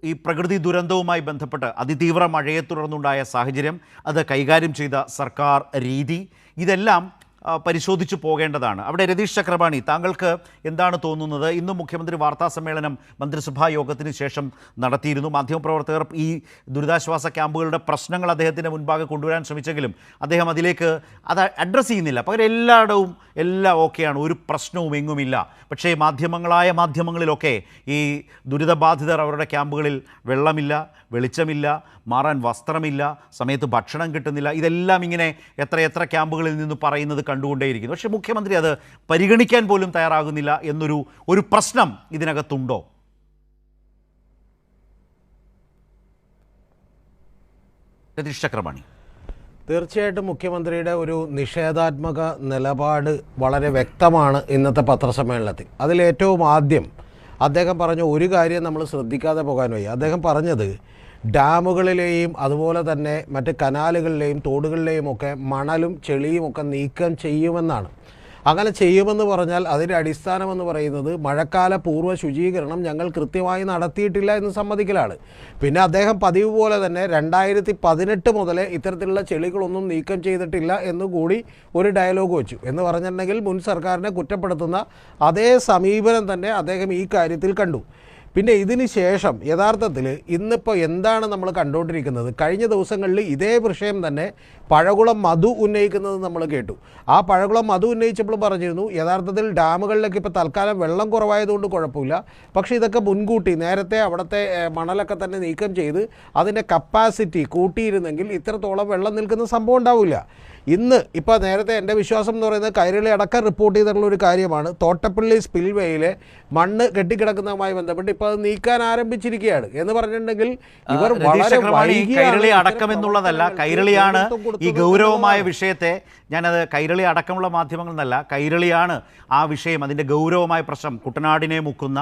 ഈ പ്രകൃതി ദുരന്തവുമായി ബന്ധപ്പെട്ട് അതിതീവ്ര മഴയെ തുടർന്നുണ്ടായ സാഹചര്യം, അത് കൈകാര്യം ചെയ്ത സർക്കാർ രീതി, ഇതെല്ലാം പരിശോധിച്ചു പോകേണ്ടതാണ്. അവിടെ രതീഷ് ചക്രപാണി, താങ്കൾക്ക് എന്താണ് തോന്നുന്നത്? ഇന്നും മുഖ്യമന്ത്രി വാർത്താ സമ്മേളനം മന്ത്രിസഭാ യോഗത്തിന് ശേഷം നടത്തിയിരുന്നു. മാധ്യമപ്രവർത്തകർ ഈ ദുരിതാശ്വാസ ക്യാമ്പുകളുടെ പ്രശ്നങ്ങൾ അദ്ദേഹത്തിൻ്റെ മുൻപാകെ കൊണ്ടുവരാൻ ശ്രമിച്ചെങ്കിലും അദ്ദേഹം അതിലേക്ക് അത് അഡ്രസ്സ് ചെയ്യുന്നില്ല. പകരം എല്ലായിടവും എല്ലാം ഓക്കെയാണ്, ഒരു പ്രശ്നവും എങ്ങുമില്ല. പക്ഷേ മാധ്യമങ്ങളിലൊക്കെ ഈ ദുരിതബാധിതർ അവരുടെ ക്യാമ്പുകളിൽ വെള്ളമില്ല, വെളിച്ചമില്ല, മാറാൻ വസ്ത്രമില്ല, സമയത്ത് ഭക്ഷണം കിട്ടുന്നില്ല, ഇതെല്ലാം ഇങ്ങനെ എത്ര ക്യാമ്പുകളിൽ നിന്ന് പറയുന്നത് കണ്ടുകൊണ്ടേയിരിക്കുന്നു. പക്ഷേ മുഖ്യമന്ത്രി അത് പരിഗണിക്കാൻ പോലും തയ്യാറാകുന്നില്ല എന്നൊരു പ്രശ്നം ഇതിനകത്തുണ്ടോ? രതീഷ് ചക്രപാണി. തീർച്ചയായിട്ടും മുഖ്യമന്ത്രിയുടെ ഒരു നിഷേധാത്മക നിലപാട് വളരെ വ്യക്തമാണ് ഇന്നത്തെ പത്രസമ്മേളനത്തിൽ. അതിലേറ്റവും ആദ്യം അദ്ദേഹം പറഞ്ഞ ഒരു കാര്യം നമ്മൾ ശ്രദ്ധിക്കാതെ പോകാൻ വയ്യ. അദ്ദേഹം പറഞ്ഞത് ഡാമുകളിലെയും അതുപോലെ തന്നെ മറ്റ് കനാലുകളിലെയും തോടുകളിലെയും ഒക്കെ മണലും ചെളിയും ഒക്കെ നീക്കം ചെയ്യുമെന്നാണ്. അങ്ങനെ ചെയ്യുമെന്ന് പറഞ്ഞാൽ അതിൻ്റെ അടിസ്ഥാനമെന്ന് പറയുന്നത് മഴക്കാല പൂർവ്വ ശുചീകരണം ഞങ്ങൾ കൃത്യമായി നടത്തിയിട്ടില്ല എന്ന് സമ്മതിക്കലാണ്. പിന്നെ അദ്ദേഹം പതിവ് പോലെ തന്നെ 2018 മുതൽ ഇത്തരത്തിലുള്ള ചെളികളൊന്നും നീക്കം ചെയ്തിട്ടില്ല എന്നുകൂടി ഒരു ഡയലോഗ് വെച്ചു. എന്ന് പറഞ്ഞിട്ടുണ്ടെങ്കിൽ മുൻ സർക്കാരിനെ കുറ്റപ്പെടുത്തുന്ന അതേ സമീപനം തന്നെ അദ്ദേഹം ഈ കാര്യത്തിൽ കണ്ടു. പിന്നെ ഇതിന് ശേഷം യഥാർത്ഥത്തിൽ ഇന്നിപ്പോൾ എന്താണ് നമ്മൾ കണ്ടുകൊണ്ടിരിക്കുന്നത്? കഴിഞ്ഞ ദിവസങ്ങളിൽ ഇതേ വിഷയം തന്നെ പഴകുളം മധു ഉന്നയിക്കുന്നത് നമ്മൾ കേട്ടു. ആ പഴകുളം മധു ഉന്നയിച്ചപ്പോൾ പറഞ്ഞിരുന്നു യഥാർത്ഥത്തിൽ ഡാമുകളിലൊക്കെ ഇപ്പോൾ തൽക്കാലം വെള്ളം കുറവായതുകൊണ്ട് കുഴപ്പമില്ല, പക്ഷേ ഇതൊക്കെ മുൻകൂട്ടി നേരത്തെ അവിടുത്തെ മണലൊക്കെ തന്നെ നീക്കം ചെയ്ത് അതിൻ്റെ കപ്പാസിറ്റി കൂട്ടിയിരുന്നെങ്കിൽ ഇത്രത്തോളം വെള്ളം നിൽക്കുന്ന സംഭവം ഉണ്ടാവില്ല. ഇന്ന് ഇപ്പോൾ നേരത്തെ എൻ്റെ വിശ്വാസം എന്ന് പറയുന്നത് കൈരളി അടക്കം റിപ്പോർട്ട് ചെയ്തിട്ടുള്ള ഒരു കാര്യമാണ്. തോട്ടപ്പള്ളി സ്പിൽവേയിലെ മണ്ണ് കെട്ടിക്കിടക്കുന്നതുമായി ബന്ധപ്പെട്ട് ഇപ്പോൾ അത് നീക്കാൻ ആരംഭിച്ചിരിക്കുകയാണ് എന്ന് പറഞ്ഞിട്ടുണ്ടെങ്കിൽ ഇവർ വളരെ കൈരളി അടക്കം എന്നുള്ളതല്ല, കൈരളിയാണ് ഈ ഗൗരവമായ വിഷയത്തെ, ഞാനത് കൈരളി അടക്കമുള്ള മാധ്യമങ്ങൾ എന്നല്ല, കൈരളിയാണ് ആ വിഷയം, അതിൻ്റെ ഗൗരവമായ പ്രശ്നം. കുട്ടനാടിനെ മുക്കുന്ന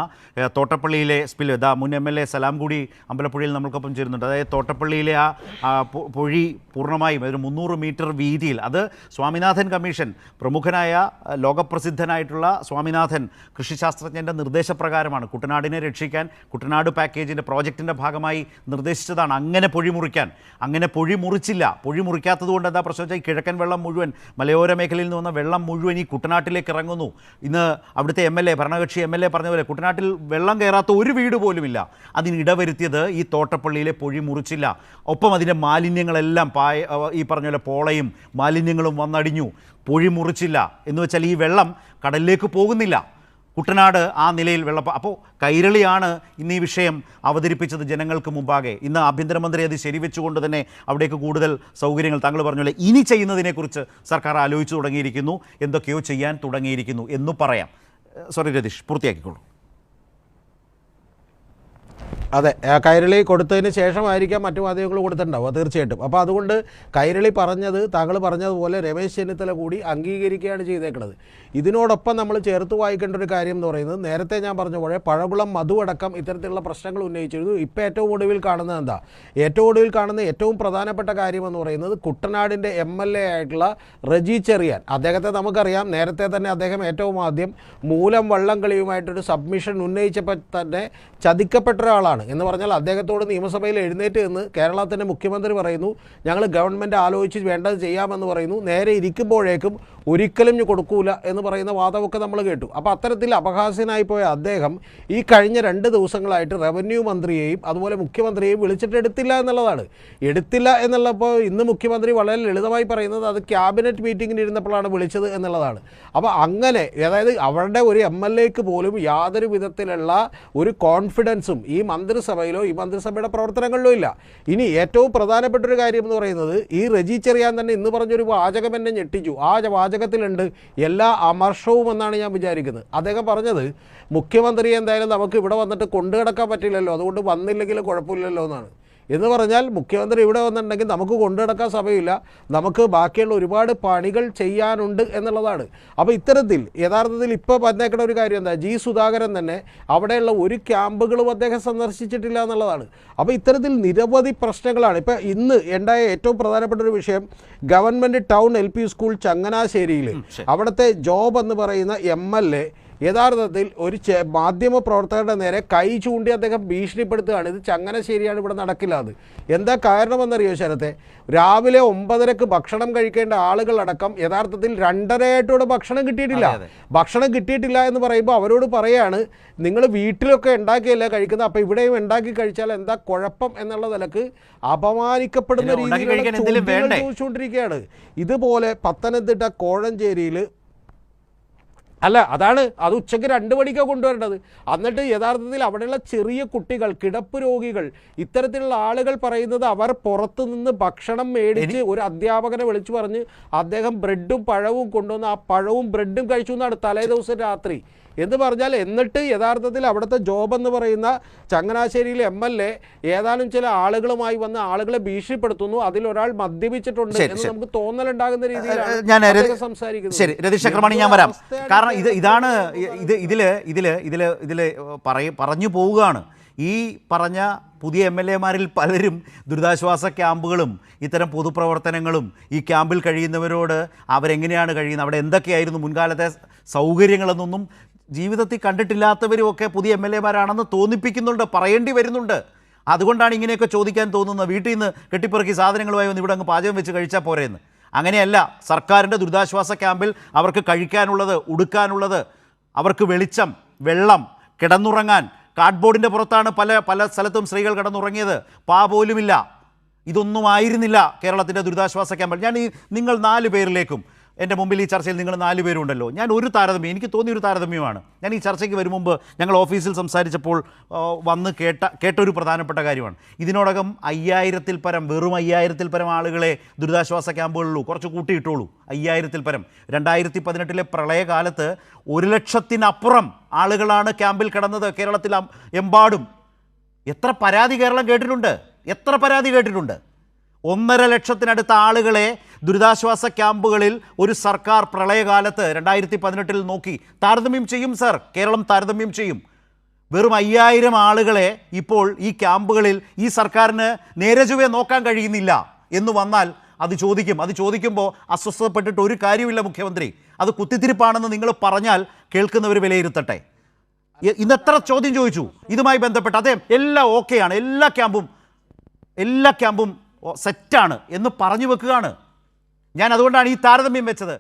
തോട്ടപ്പള്ളിയിലെ സ്പിൽ, മുൻ MLA സലാം കൂടി അമ്പലപ്പുഴയിൽ നമ്മൾക്കൊപ്പം ചേരുന്നുണ്ട്. അതായത് തോട്ടപ്പള്ളിയിലെ ആ പൊഴി പൂർണ്ണമായും ഒരു 300 മീറ്റർ വീതിയിൽ, അത് സ്വാമിനാഥൻ കമ്മീഷൻ, പ്രമുഖനായ ലോകപ്രസിദ്ധനായിട്ടുള്ള സ്വാമിനാഥൻ കൃഷിശാസ്ത്രജ്ഞൻ്റെ നിർദ്ദേശപ്രകാരമാണ് കുട്ടനാടിനെ രക്ഷിക്കാൻ കുട്ടനാട് പാക്കേജിൻ്റെ പ്രോജക്റ്റിൻ്റെ ഭാഗമായി നിർദ്ദേശിച്ചതാണ് അങ്ങനെ പൊഴി മുറിക്കാൻ. അങ്ങനെ പൊഴി മുറിച്ചില്ല. പൊഴി മുറിക്കാത്തത് കൊണ്ട് എന്താ പ്രശ്നം വെച്ചാൽ ഈ കിഴക്കൻ വെള്ളം മുഴുവൻ, മലയോര മേഖലയിൽ നിന്ന് വന്ന വെള്ളം മുഴുവൻ ഈ കുട്ടനാട്ടിലേക്ക് ഇറങ്ങുന്നു. ഇന്ന് അവിടുത്തെ ഭരണകക്ഷി MLA പറഞ്ഞ പോലെ കുട്ടനാട്ടിൽ വെള്ളം കയറാത്ത ഒരു വീട് പോലുമില്ല. അതിനിടവരുത്തിയത് ഈ തോട്ടപ്പള്ളിയിലെ പൊഴി മുറിച്ചില്ല. ഒപ്പം അതിൻ്റെ മാലിന്യങ്ങളെല്ലാം ഈ പറഞ്ഞ പോലെ പോളയും മാലിന്യങ്ങളും വന്നടിഞ്ഞു. പൊഴി മുറിച്ചില്ല എന്ന് വെച്ചാൽ ഈ വെള്ളം കടലിലേക്ക് പോകുന്നില്ല. കുട്ടനാട് ആ നിലയിൽ അപ്പോൾ കൈരളിയാണ് ഇന്ന് ഈ വിഷയം അവതരിപ്പിച്ചത് ജനങ്ങൾക്ക് മുമ്പാകെ. ഇന്ന് ആഭ്യന്തരമന്ത്രി അത് ശരിവെച്ചുകൊണ്ട് തന്നെ അവിടേക്ക് കൂടുതൽ സൗകര്യങ്ങൾ, താങ്കൾ പറഞ്ഞ പോലെ ഇനി ചെയ്യുന്നതിനെക്കുറിച്ച് സർക്കാർ ആലോചിച്ചു തുടങ്ങിയിരിക്കുന്നു, എന്തൊക്കെയോ ചെയ്യാൻ തുടങ്ങിയിരിക്കുന്നു എന്നു പറയാം. സോറി രതീഷ്, പൂർത്തിയാക്കിക്കോളൂ. അതെ, കൈരളി കൊടുത്തതിന് ശേഷമായിരിക്കാം മറ്റു മാധ്യമങ്ങൾ കൊടുത്തിട്ടുണ്ടാവുക തീർച്ചയായിട്ടും. അപ്പോൾ അതുകൊണ്ട് കൈരളി പറഞ്ഞത് താങ്കൾ പറഞ്ഞതുപോലെ രമേശ് ചെന്നിത്തല കൂടി അംഗീകരിക്കുകയാണ് ചെയ്തേക്കുന്നത്. ഇതിനോടൊപ്പം നമ്മൾ ചേർത്ത് വായിക്കേണ്ട ഒരു കാര്യം എന്ന് പറയുന്നത്, നേരത്തെ ഞാൻ പറഞ്ഞ പോലെ പഴകുളം മധു അടക്കം ഇത്തരത്തിലുള്ള പ്രശ്നങ്ങൾ ഉന്നയിച്ചിരുന്നു. ഇപ്പോൾ ഏറ്റവും ഒടുവിൽ കാണുന്നത് എന്താ? ഏറ്റവും പ്രധാനപ്പെട്ട കാര്യമെന്ന് പറയുന്നത് കുട്ടനാടിൻ്റെ MLA ആയിട്ടുള്ള റജി ചെറിയാൻ, അദ്ദേഹത്തെ നമുക്കറിയാം. നേരത്തെ തന്നെ അദ്ദേഹം ഏറ്റവും ആദ്യം മൂലം വള്ളംകളിയുമായിട്ടൊരു സബ്മിഷൻ ഉന്നയിച്ചപ്പോൾ തന്നെ ചതിക്കപ്പെട്ട ഒരാളാണ്. എന്ന് പറഞ്ഞാൽ അദ്ദേഹത്തോട് നിയമസഭയിൽ എഴുന്നേറ്റ് എന്ന് കേരളത്തിൻ്റെ മുഖ്യമന്ത്രി പറയുന്നു, ഞങ്ങൾ ഗവൺമെൻറ് ആലോചിച്ച് വേണ്ടത് ചെയ്യാമെന്ന് പറയുന്നു. നേരെ ഇരിക്കുമ്പോഴേക്കും ഒരിക്കലും കൊടുക്കൂല എന്ന് പറയുന്ന വാദമൊക്കെ നമ്മൾ കേട്ടു. അപ്പോൾ അത്തരത്തിൽ അപഹാസ്യനായി പോയ അദ്ദേഹം ഈ കഴിഞ്ഞ 2 ദിവസങ്ങളായിട്ട് റവന്യൂ മന്ത്രിയെയും അതുപോലെ മുഖ്യമന്ത്രിയെയും വിളിച്ചിട്ട് എടുത്തില്ല എന്നുള്ളതാണ്. എടുത്തില്ല എന്നുള്ളപ്പോൾ ഇന്ന് മുഖ്യമന്ത്രി വളരെ ലളിതമായി പറയുന്നത് അത് ക്യാബിനറ്റ് മീറ്റിങ്ങിന് ഇരുന്നപ്പോഴാണ് വിളിച്ചത് എന്നുള്ളതാണ്. അപ്പോൾ അങ്ങനെ, അതായത് അവരുടെ ഒരു MLAക്ക് പോലും യാതൊരു വിധത്തിലുള്ള ഒരു കോൺഫിഡൻസും ഈ മന്ത്രിസഭയിലോ ഈ മന്ത്രിസഭയുടെ പ്രവർത്തനങ്ങളിലോ ഇല്ല. ഇനി ഏറ്റവും പ്രധാനപ്പെട്ട ഒരു കാര്യം എന്ന് പറയുന്നത്, ഈ റജി ചെറിയാൻ തന്നെ ഇന്ന് പറഞ്ഞൊരു വാചകം എന്നെ ഞെട്ടിച്ചു. ആ വാചകത്തിലുണ്ട് എല്ലാ അമർഷവും എന്നാണ് ഞാൻ വിചാരിക്കുന്നത്. അദ്ദേഹം പറഞ്ഞത് മുഖ്യമന്ത്രി എന്തായാലും നമുക്ക് ഇവിടെ വന്നിട്ട് കൊണ്ടുകിടക്കാൻ പറ്റില്ലല്ലോ, അതുകൊണ്ട് വന്നില്ലെങ്കിലും കുഴപ്പമില്ലല്ലോ എന്നാണ്. എന്ന് പറഞ്ഞാൽ മുഖ്യമന്ത്രി ഇവിടെ വന്നിട്ടുണ്ടെങ്കിൽ നമുക്ക് കൊണ്ടുനടക്കാൻ സമയമില്ല, നമുക്ക് ബാക്കിയുള്ള ഒരുപാട് പണികൾ ചെയ്യാനുണ്ട് എന്നുള്ളതാണ്. അപ്പോൾ ഇത്തരത്തിൽ യഥാർത്ഥത്തിൽ ഇപ്പോൾ വന്നേക്കുന്ന ഒരു കാര്യം എന്താ, ജി സുധാകരൻ തന്നെ അവിടെയുള്ള ഒരു ക്യാമ്പുകളും അദ്ദേഹം സന്ദർശിച്ചിട്ടില്ല എന്നുള്ളതാണ്. അപ്പോൾ ഇത്തരത്തിൽ നിരവധി പ്രശ്നങ്ങളാണ്. ഇപ്പോൾ ഇന്ന് ഉണ്ടായ ഏറ്റവും പ്രധാനപ്പെട്ട ഒരു വിഷയം, ഗവൺമെൻറ് ടൗൺ LP സ്കൂൾ ചങ്ങനാശ്ശേരിയിൽ അവിടുത്തെ ജോബ് എന്ന് പറയുന്ന MLA യഥാർത്ഥത്തിൽ ഒരു മാധ്യമ പ്രവർത്തകരുടെ നേരെ കൈ ചൂണ്ടി അദ്ദേഹം ഭീഷണിപ്പെടുത്തുകയാണ്. ഇത് ചങ്ങനാശ്ശേരിയാണ്, ഇവിടെ നടക്കില്ല. അത് എന്താ കാരണമെന്നറിയോ ശരത്തെ? രാവിലെ 9:30 ഭക്ഷണം കഴിക്കേണ്ട ആളുകളടക്കം യഥാർത്ഥത്തിൽ 2:30 ഭക്ഷണം കിട്ടിയിട്ടില്ല. ഭക്ഷണം കിട്ടിയിട്ടില്ല എന്ന് പറയുമ്പോൾ അവരോട് പറയാണ്, നിങ്ങൾ വീട്ടിലൊക്കെ ഉണ്ടാക്കിയല്ല കഴിക്കുന്നത്, അപ്പോൾ ഇവിടെയും ഉണ്ടാക്കി കഴിച്ചാൽ എന്താ കുഴപ്പം എന്നുള്ള നിലക്ക് അപമാനിക്കപ്പെടുന്ന രീതിയിൽ ചോദിച്ചുകൊണ്ടിരിക്കുകയാണ്. ഇതുപോലെ പത്തനംതിട്ട കോഴഞ്ചേരിയിൽ അല്ല, അതാണ് അത് ഉച്ചയ്ക്ക് 2 മണിക്കാണ് കൊണ്ടുവരേണ്ടത്. എന്നിട്ട് യഥാർത്ഥത്തിൽ അവിടെയുള്ള ചെറിയ കുട്ടികൾ, കിടപ്പ് രോഗികൾ, ഇത്തരത്തിലുള്ള ആളുകൾ പറയുന്നത് അവർ പുറത്തു നിന്ന് ഭക്ഷണം മേടിച്ച് ഒരു അധ്യാപകനെ വിളിച്ചു പറഞ്ഞ് അദ്ദേഹം ബ്രെഡും പഴവും കൊണ്ടുവന്ന് ആ പഴവും ബ്രെഡും കഴിച്ചു എന്നാണ് തലേ ദിവസം രാത്രി എന്ന് പറഞ്ഞാൽ. എന്നിട്ട് യഥാർത്ഥത്തിൽ അവിടുത്തെ ജോബ് എന്ന് പറയുന്ന ചങ്ങനാശ്ശേരിയിലെ MLA ഏതാനും ചില ആളുകളുമായി വന്ന് ആളുകളെ ഭീഷണിപ്പെടുത്തുന്നു, അതിലൊരാൾ മദ്യപിച്ചിട്ടുണ്ട് എന്ന് നമുക്ക് തോന്നലുണ്ടാകുന്ന രീതിയിലാണ് സംസാരിക്കുന്നത്. ശരി രതീഷ് ചക്രമണി, ഞാൻ വരാം. കാരണം ഇതാണ് ഇതില് പറഞ്ഞു പോവുകയാണ്. ഈ പറഞ്ഞ പുതിയ MLA-മാരിൽ പലരും ദുരിതാശ്വാസ ക്യാമ്പുകളും ഇത്തരം പൊതുപ്രവർത്തനങ്ങളും ഈ ക്യാമ്പിൽ കഴിയുന്നവരോട് അവരെങ്ങനെയാണ് കഴിയുന്നത്, അവിടെ എന്തൊക്കെയായിരുന്നു മുൻകാലത്തെ സൗകര്യങ്ങളെന്നൊന്നും ജീവിതത്തിൽ കണ്ടിട്ടില്ലാത്തവരുമൊക്കെ പുതിയ MLA-മാരാണെന്ന് തോന്നിപ്പിക്കുന്നുണ്ട്, പറയേണ്ടി വരുന്നുണ്ട്. അതുകൊണ്ടാണ് ഇങ്ങനെയൊക്കെ ചോദിക്കാൻ തോന്നുന്നത്. വീട്ടിൽ നിന്ന് കെട്ടിപ്പറക്കി സാധനങ്ങളുമായി വന്ന് ഇവിടെ അങ്ങ് പാചകം വെച്ച് കഴിച്ചാൽ പോരെയെന്ന്. അങ്ങനെയല്ല. സർക്കാരിൻ്റെ ദുരിതാശ്വാസ ക്യാമ്പിൽ അവർക്ക് കഴിക്കാനുള്ളത്, ഉടുക്കാനുള്ളത്, അവർക്ക് വെളിച്ചം, വെള്ളം, കിടന്നുറങ്ങാൻ കാർഡ്ബോർഡിൻ്റെ പുറത്താണ് പല സ്ഥലത്തും സ്ത്രീകൾ കിടന്നുറങ്ങിയത്. പോലുമില്ല. ഇതൊന്നും ആയിരുന്നില്ല കേരളത്തിൻ്റെ ദുരിതാശ്വാസ ക്യാമ്പിൽ. ഞാൻ നിങ്ങൾ 4 പേരിലേക്കും എൻ്റെ മുമ്പിൽ ഈ ചർച്ചയിൽ നിങ്ങൾ 4 പേരുണ്ടല്ലോ, ഞാൻ ഒരു താരതമ്യം, എനിക്ക് തോന്നിയൊരു താരതമ്യമാണ്. ഞാൻ ഈ ചർച്ചയ്ക്ക് വരും മുമ്പ് ഞങ്ങൾ ഓഫീസിൽ സംസാരിച്ചപ്പോൾ വന്ന് കേട്ടൊരു പ്രധാനപ്പെട്ട കാര്യമാണ്. ഇതിനോടകം 5000-ൽ പരം, വെറും 5000-ൽ പരം ആളുകളെ ദുരിതാശ്വാസ ക്യാമ്പുകളിലുള്ളൂ. കുറച്ച് കൂട്ടിയിട്ടുള്ളൂ, 5000-ൽ പരം. 2018-ലെ പ്രളയകാലത്ത് 1 ലക്ഷത്തിനപ്പുറം ആളുകളാണ് ക്യാമ്പിൽ കിടന്നത് കേരളത്തിൽ എമ്പാടും. എത്ര പരാതി കേരളം കേട്ടിട്ടുണ്ട്, എത്ര പരാതി കേട്ടിട്ടുണ്ട്. 1.5 ലക്ഷത്തിനടുത്ത ആളുകളെ ദുരിതാശ്വാസ ക്യാമ്പുകളിൽ ഒരു സർക്കാർ പ്രളയകാലത്ത് 2018-ൽ നോക്കി. താരതമ്യം ചെയ്യും സർ, കേരളം താരതമ്യം ചെയ്യും. വെറും 5000 ആളുകളെ ഇപ്പോൾ ഈ ക്യാമ്പുകളിൽ ഈ സർക്കാരിന് നേരെ ചൊവ്വേ നോക്കാൻ കഴിയുന്നില്ല എന്ന് വന്നാൽ അത് ചോദിക്കുമ്പോൾ അസ്വസ്ഥപ്പെട്ടിട്ട് ഒരു കാര്യമില്ല മുഖ്യമന്ത്രി. അത് കുത്തിത്തിരിപ്പാണെന്ന് നിങ്ങൾ പറഞ്ഞാൽ കേൾക്കുന്നവർ വിലയിരുത്തട്ടെ. ഇന്ന് എത്ര ചോദ്യം ചോദിച്ചു ഇതുമായി ബന്ധപ്പെട്ട്? അതെ, എല്ലാം ഓക്കെയാണ്, എല്ലാ ക്യാമ്പും സെറ്റാണ് എന്ന് പറഞ്ഞു വെക്കുകയാണ്. ഞാൻ അതുകൊണ്ടാണ് ഈ താരതമ്യം വെച്ചത്.